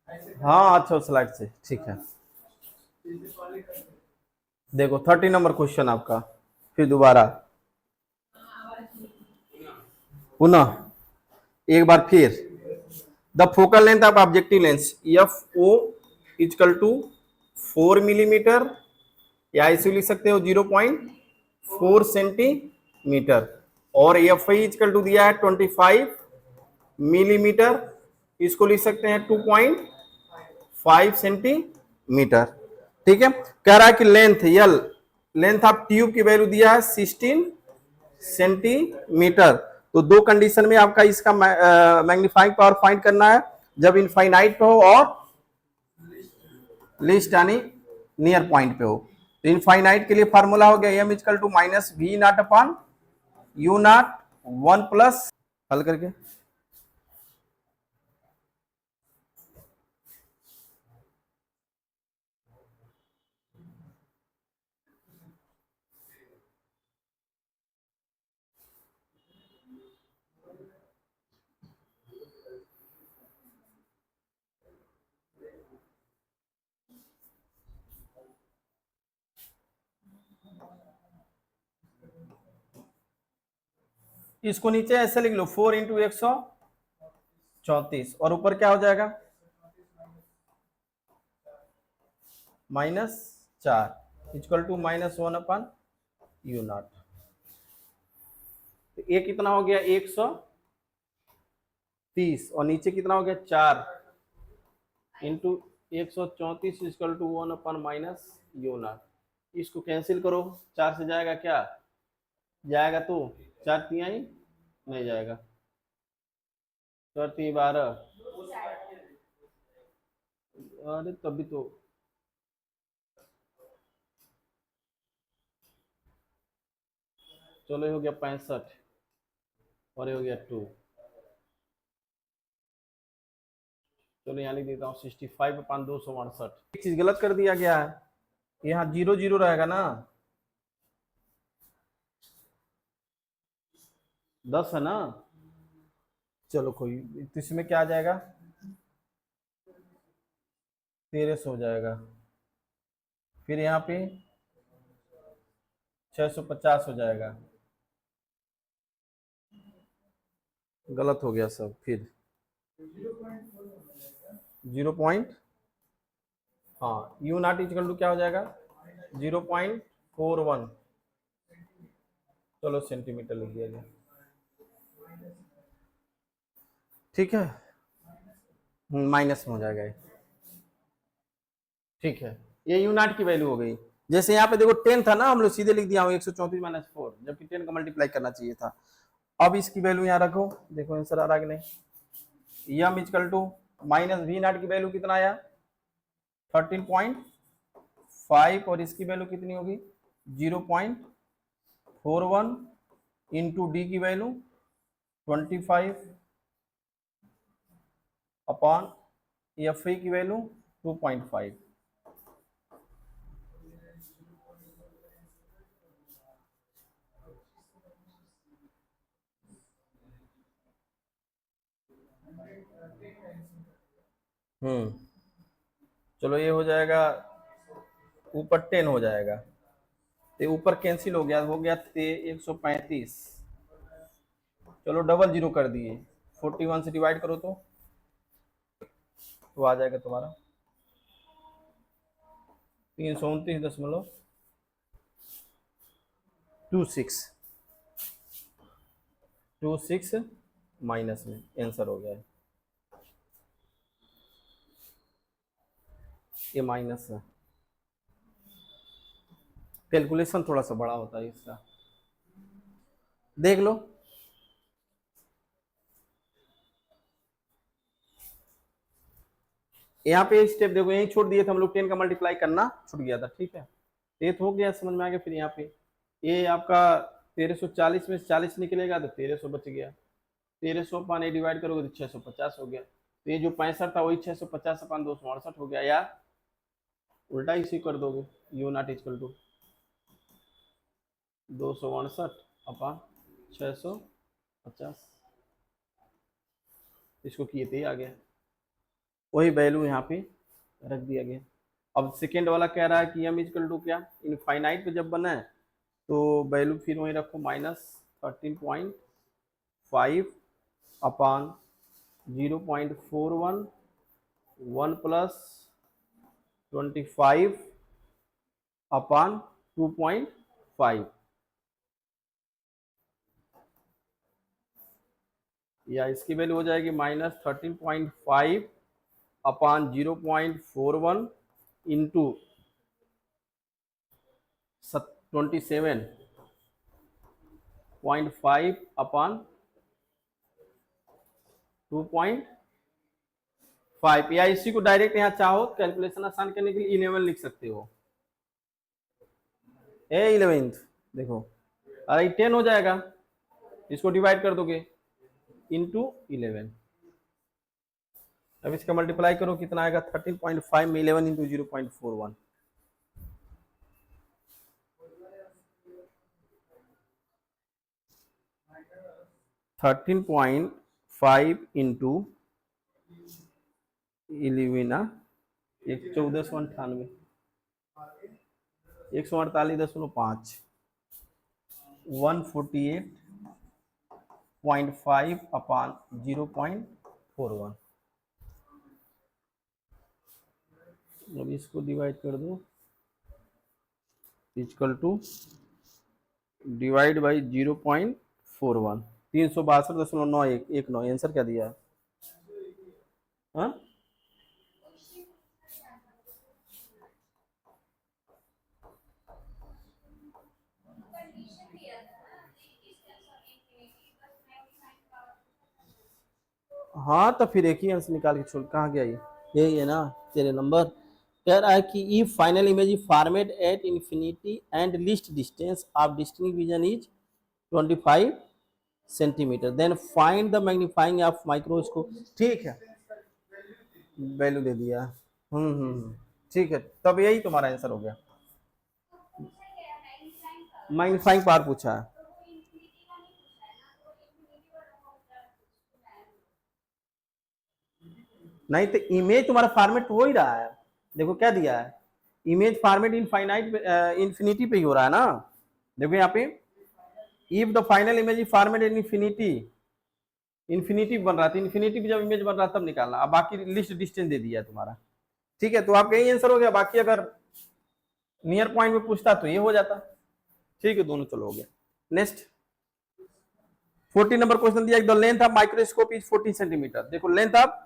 हाँ अच्छा स्लाइड से ठीक है। देखो 30 नंबर क्वेश्चन आपका, फिर दोबारा पुनः एक बार फिर, the focal length of objective lens F O equal to 4 millimetre, या इसे लिख सकते हो 0.4 सेंटीमीटर, और एफ आई इजकल टू दिया है 25 मिलीमीटर, इसको लिख सकते हैं 2.5 सेंटीमीटर। ठीक है, कह रहा है कि length L, length of tube की वैल्यू दिया है 16 सेंटीमीटर। तो दो कंडीशन में आपका इसका मैग्नीफाइंग पावर फाइंड करना है, जब इनफाइनाइट पे हो और लिस्ट यानी नियर पॉइंट पे हो। तो इनफाइनाइट के लिए फार्मूला हो गया M equal to minus we not upon U not 1 plus, हल करके इसको नीचे ऐसे लिख लो 4 इंटू 134, और ऊपर क्या हो जाएगा -4 equal to -1 upon you not. तो ये कितना हो गया 130, और नीचे कितना हो गया 4 into 134 equal to 1 upon minus U not. इसको कैंसिल करो, 4 से जाएगा क्या जाएगा, तो 4 तिहाई नहीं जाएगा, 4 3 12, अरे तभी तो चलो ये हो गया 65, और ये हो गया 2, चलो यहाँ लिख देता हूँ 65/268। एक चीज गलत कर दिया गया है, यहाँ 0 0 रहेगा ना, 10 है ना, चलो कोई, तो इसमें क्या आ जाएगा 1300 हो जाएगा, फिर यहाँ पे 650 हो जाएगा, गलत हो गया सब, फिर 0 हाँ यू नॉट इक्वल टू क्या हो जाएगा 0.41, चलो सेंटीमीटर लिख दिया गया, ठीक है, माइनस में हो जाएगा ये, ठीक है, ये यू नॉट की वैल्यू हो गई। जैसे यहाँ पे देखो 10 था ना, हम लोग सीधे लिख दिया हूँ 134 - 4, जबकि 10 का मल्टीप्लाई करना चाहिए था। अब इसकी वैल्यू यहाँ रखो, देखो आंसर आ रहा कि नहीं, m equal to minus we naught की वैल्यू कितना आया 13.5, और इसकी वैल्यू कितनी होगी 0.41, इंटू डी की वैल्यू 25 अपॉन एफ की वैल्यू 2.5। चलो ये हो जाएगा, ऊपर 10 हो जाएगा, तो ऊपर कैंसिल हो गया 135, चलो डबल जीरो कर दिए, 41 से डिवाइड करो तो आ जाएगा तुम्हारा 329.26 माइनस में आंसर हो गया है, ये माइनस है, कैलकुलेशन थोड़ा सा बड़ा होता है इसका, देख लो। यहाँ पे स्टेप देखो, यही छोड़ दिए थे हम लोग, 10 का मल्टीप्लाई करना छूट गया था, ठीक है, ये तो हो गया, समझ में आ गया। फिर यहाँ पे ये आपका 1340 में 40 निकलेगा तो 1300 बच गया, 1300 पान ए डिवाइड करोगे तो 650 हो गया, तो ये जो 65 था वही 650 अपान 268 हो गया, या उल्टा इसी कर दोगे, यू नॉट इक्वल टू 268 अपान 650, इसको किए थे आ गया, वही वैल्यू यहाँ पे रख दिया गया। अब सेकेंड वाला कह रहा है कि m इजकल टू क्या, इनफाइनाइट पे जब बना है तो वैल्यू फिर वहीं रखो -13.5 अपॉन 0.41 1 प्लस 25 अपॉन 2.5, या इसकी वैल्यू हो जाएगी -13.5 अपॉन 0.41 इंटू 27.5 अपॉन 2.5, या इसी को डायरेक्ट यहाँ चाहो कैलकुलेशन आसान करने के लिए 11 लिख सकते हो। 11th देखो, अरे 10 हो जाएगा, इसको डिवाइड कर दोगे इंटू 11। अब इसका मल्टीप्लाई करो, कितना आएगा 13.5 में 11 इंटू 0.41, 13.5 इंटू 11 1498 148.5 148.5 अपॉन 0.41। अब इसको डिवाइड कर दो, equal to divide by 0.41, 362.919। Answer क्या दिया है? हाँ? हाँ तो फिर एक ही आंसर निकाल के छोड़, कहाँ गया ये? यही है ना तेरे नंबर। कह रहा है कि if final image is formed at infinity and least distance of distinct vision is 25 centimetre, then find the magnifying of microscope. ठीक है, वैल्यू दे दिया। ठीक है, तब यही तुम्हारा आंसर हो गया। मैग्नीफाइंग पावर पूछा है। नहीं तो इमेज तुम्हारा फॉर्मेट हो ही रहा है, देखो क्या दिया है, इमेज फॉर्मेट इनफाइनाइट इंफिनिटी पे ही हो रहा है ना। देखो यहाँ पे if the final image is format in infinity, infinity बन रहा था, इंफिनिटी पे जब इमेज बन रहा तब निकालना। अब बाकी लिस्ट डिस्टेंस दे दिया तुम्हारा। ठीक है, तो आपका यही आंसर हो गया। बाकी अगर नियर पॉइंट में पूछता तो ये हो जाता। ठीक है, दोनों चलो हो गया। नेक्स्ट 14 नंबर क्वेश्चन दिया, the length of microscope is 14 centimetre. देखो लेंथ ऑफ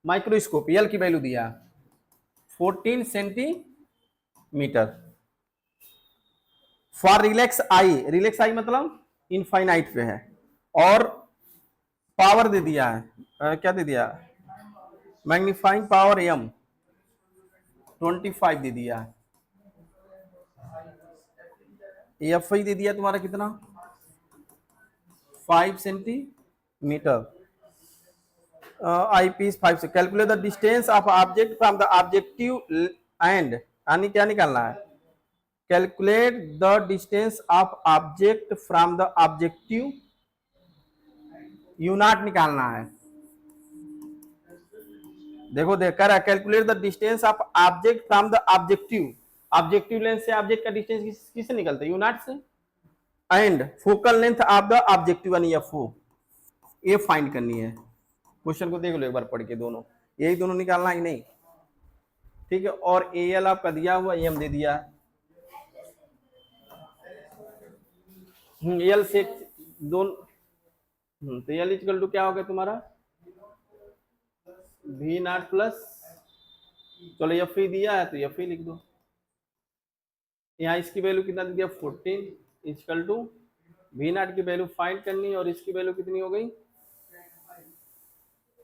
माइक्रोस्कोप एल की वैल्यू दिया 14 centimetre for relax I, relax I मतलब इनफाइनाइट पे है, और पावर दे दिया है क्या दे दिया, मैग्नीफाइंग पावर एम 25 दे दिया है, एफ आई दे दिया तुम्हारा कितना 5 सेंटीमीटर, आई पीस 5 से। Calculate the distance of object from the objective and, यानी क्या निकालना है, calculate the distance of object from the objective, you not निकालना है। देखो देख कर calculate the distance of object from the objective, objective lens से ऑब्जेक्ट का डिस्टेंस किससे निकलता है, यू नॉट से, and focal length of the objective यानी एफ ओ, ये फाइंड करनी है। क्वेश्चन को देख लो एक बार पढ़ के, दोनों यही दोनों निकालना ही नहीं। ठीक है, और ए एल आपका दिया हुआ, एम दे दिया एल से दोनों, तो एल इक्वल टू क्या हो गया तुम्हारा वी नॉट प्लस, चलो एफ ई दिया है तो एफ ई लिख दो। यहाँ इसकी वैल्यू कितना दे दिया 14 इक्वल टू वी नॉट की वैल्यू फाइंड करनी है, और इसकी वैल्यू कितनी हो गई,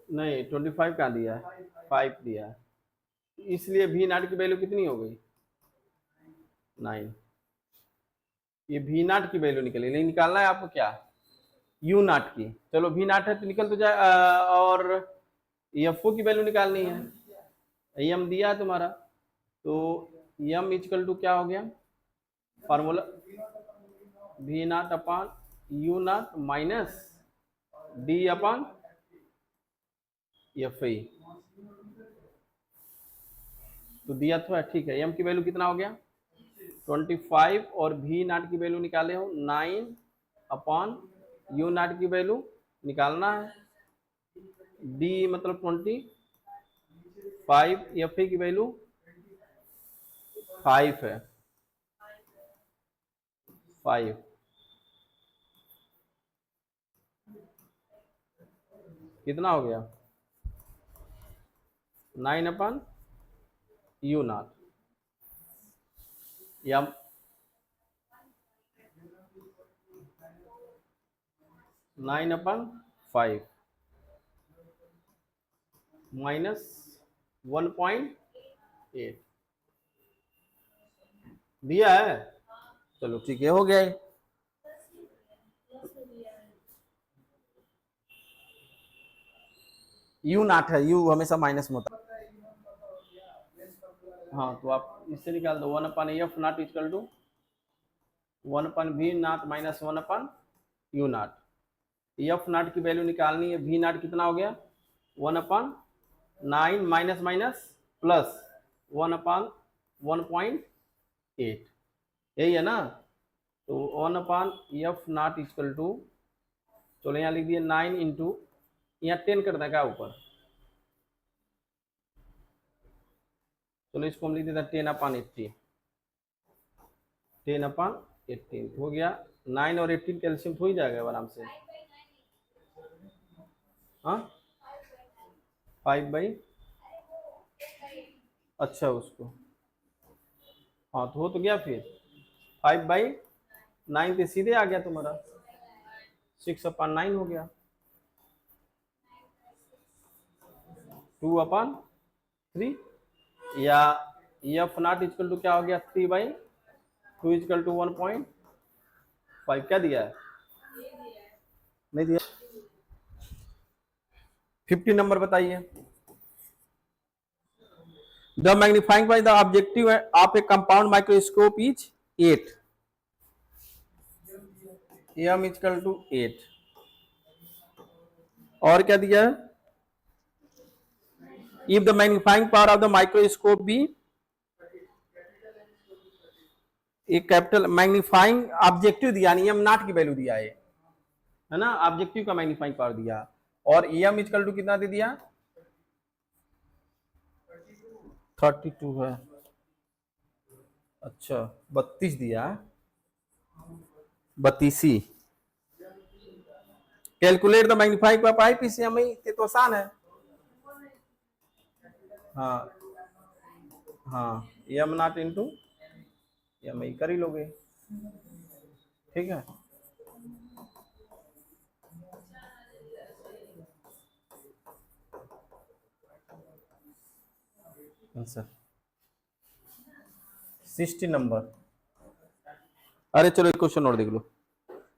नहीं 25 कहाँ दिया है, 5 दिया है, इसलिए वी नॉट की वैल्यू कितनी हो गई 9। ये वी नॉट की वैल्यू निकली, नहीं निकालना है आपको क्या, यू नॉट की। चलो वी नॉट है तो निकल तो जाए, और एफ ओ की वैल्यू निकालनी है, एम दिया है तुम्हारा, तो एम इक्वल टू क्या हो गया, formula V not upon U not minus D upon F E. तो दिया तो है, ठीक है। एम की वैल्यू कितना हो गया 25 और वी नॉट की वैल्यू निकाले हो 9 अपॉन यू नॉट की वैल्यू निकालना है, डी मतलब 25, एफ की वैल्यू 5 है, 5 कितना हो गया 9 अपन यू नॉट, या 9 अपन 5 माइनस 1.8 दिया है। चलो ठीक है, हो गया है। यू नॉट है, यू हमेशा माइनस में होता है। हाँ तो आप इससे निकाल दो 1 upon F naught equal to 1 upon v naught minus 1 upon you naught. F not की वैल्यू निकालनी है, वी नॉट कितना हो गया 1 upon 9 minus minus plus 1 upon 1.8, यही है ना। तो 1 upon F naught equal to, चलो यहाँ लिख दिए 9 इंटू, यहाँ 10 कर देगा ऊपर, चलो इसको हम लिख देते हैं 10 अपन 80, 10 अपन 18 हो गया। 9 और 18 कैल्शियम हो ही जाएगा आराम से। हाँ 5/, अच्छा उसको, हाँ तो हो तो गया फिर 5/9 तो सीधे आ गया तुम्हारा 6/9 हो गया, 2/3, या एफ नॉट इक्वल टू क्या हो गया 3/2 इक्वल टू 1.5, क्या दिया है नहीं दिया। 50 नंबर बताइए। The magnifying by the objective of a compound microscope is 8, M equal to 8, और क्या दिया है if the magnifying power of the microscope be, एक कैपिटल मैग्नीफाइंग ऑब्जेक्टिव दिया नहीं, एम नॉट की वैल्यू दिया है ना, ऑब्जेक्टिव का मैग्नीफाइंग पावर दिया, और एम इक्वल टू कितना दे दिया 32 है, अच्छा 32 दिया, 32। Calculate the magnifying power I P C M, ये तो आसान है। हाँ हाँ एम नॉट इंटू एम कर ही लोगे, ठीक है। Answer 60 number. अरे चलो एक क्वेश्चन और देख लो।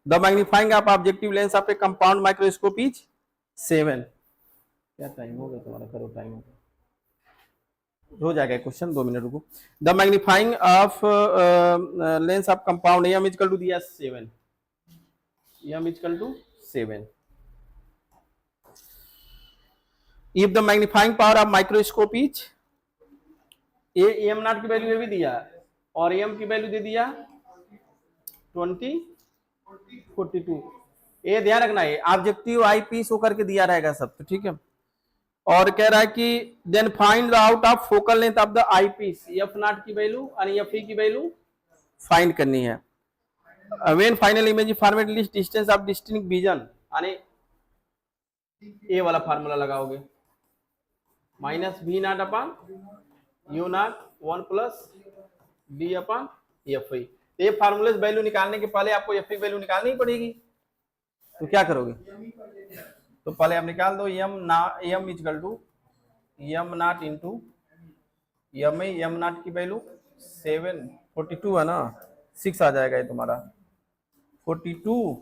The magnifying of objective lens of a compound microscope is 7, क्या टाइम हो गया तुम्हारा, करो टाइम हो जाएगा क्वेश्चन, 2 मिनट रुको। The magnifying of lens of compound M equal to दिया 7, M equal to 7। If the magnifying power of microscope is, A M not की वैल्यू भी दिया और एम की वैल्यू दे दिया 20/42, ये ध्यान रखना है ऑब्जेक्टिव आई पीस होकर के दिया रहेगा सब, तो ठीक है। और कह रहा है कि then find the out of focal length of the eye piece, F not की वैल्यू और एफ ई की वैल्यू फाइंड करनी है। When final image formed least distance of distinct vision, यानी ए वाला फार्मूला लगाओगे minus we not upon you not 1 plus D upon F E. ये फार्मूले वैल्यू निकालने के पहले आपको एफ ई वैल्यू निकालनी ही पड़ेगी, तो क्या करोगे, तो पहले आप निकाल दो M equal to M not into M not की वैल्यू 742 है ना, 6 आ जाएगा ये तुम्हारा 42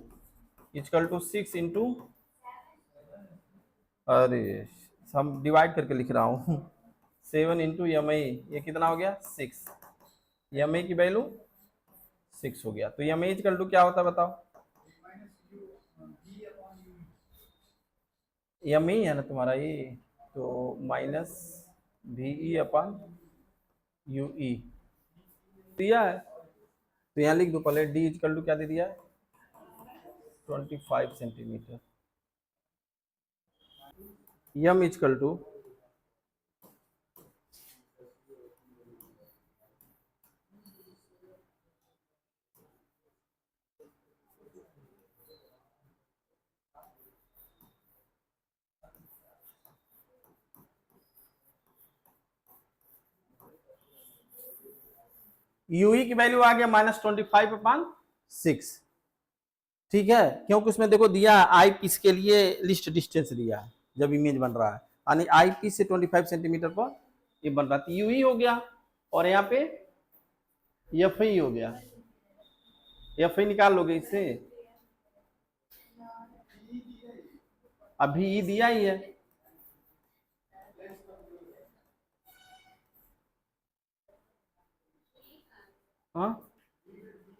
इक्वल टू 6 इंटू, अरे हम डिवाइड करके लिख रहा हूँ 7 इंटू एम आई, ये कितना हो गया 6, एम आई की वैल्यू 6 हो गया। तो एम आई इक्वल टू क्या होता है बताओ, एम ई है ना तुम्हारा ये, तो minus V E upon you ई दिया है, तो यहाँ लिख दो पहले डी इजकल टू क्या दे दिया है 25 centimetre, M equal to UE की वैल्यू आ गया -25/6, ठीक है, क्योंकि उसमें देखो दिया आई पीस के लिए लिस्ट डिस्टेंस दिया है जब इमेज बन रहा है, यानी आई पीस से 25 सेंटीमीटर पर ये बन रहा है, यूई हो गया, और यहाँ पे एफ आई हो गया, एफ आई निकाल लोगे इससे, अभी ई दिया ही है, हाँ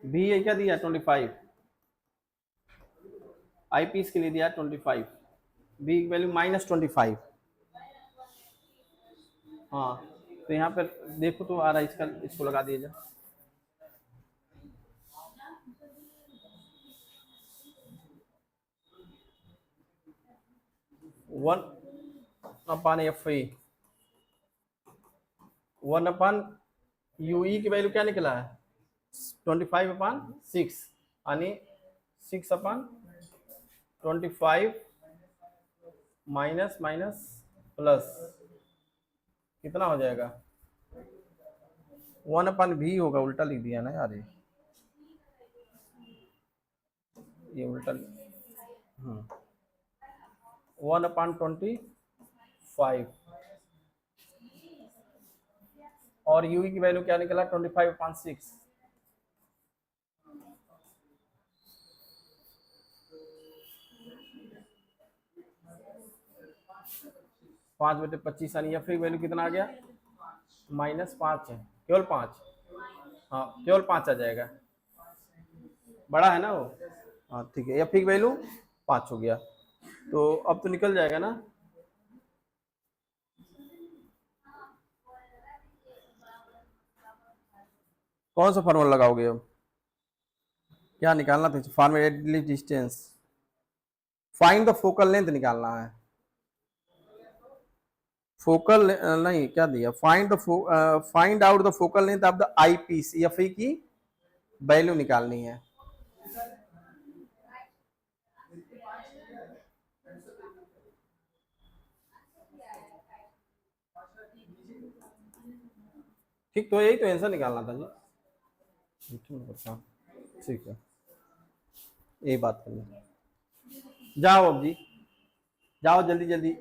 भी ये क्या दिया 25, आई पीस के लिए दिया 25, बी की वैल्यू -25, हाँ तो यहाँ पर देखो तो आ रहा है, इसका इसको लगा दिया जाए, 1/FE, 1/UE की वैल्यू क्या निकला है 25/6, यानी 6/25 माइनस माइनस प्लस कितना हो जाएगा 1/V होगा, उल्टा लिख दिया ना यार, ये उल्टा 1/25, और यू की वैल्यू क्या निकला 25/6, (5/25) यानी एफ की वैल्यू कितना आ गया -5 है, केवल 5, हाँ केवल 5 आ जाएगा, बड़ा है ना वो, हाँ ठीक है, एफ की वैल्यू 5 हो गया, तो अब तो निकल जाएगा ना, कौन सा फार्मूला लगाओगे अब, क्या निकालना था, formed distance, find the focal length निकालना है, फोकल नहीं क्या दिया, find out the focal length of the eye piece, F E की वैल्यू निकालनी है, ठीक, तो यही तो आंसर निकालना था जी, ठीक है, यही बात करनी, जाओ अब जी, जाओ जल्दी जल्दी।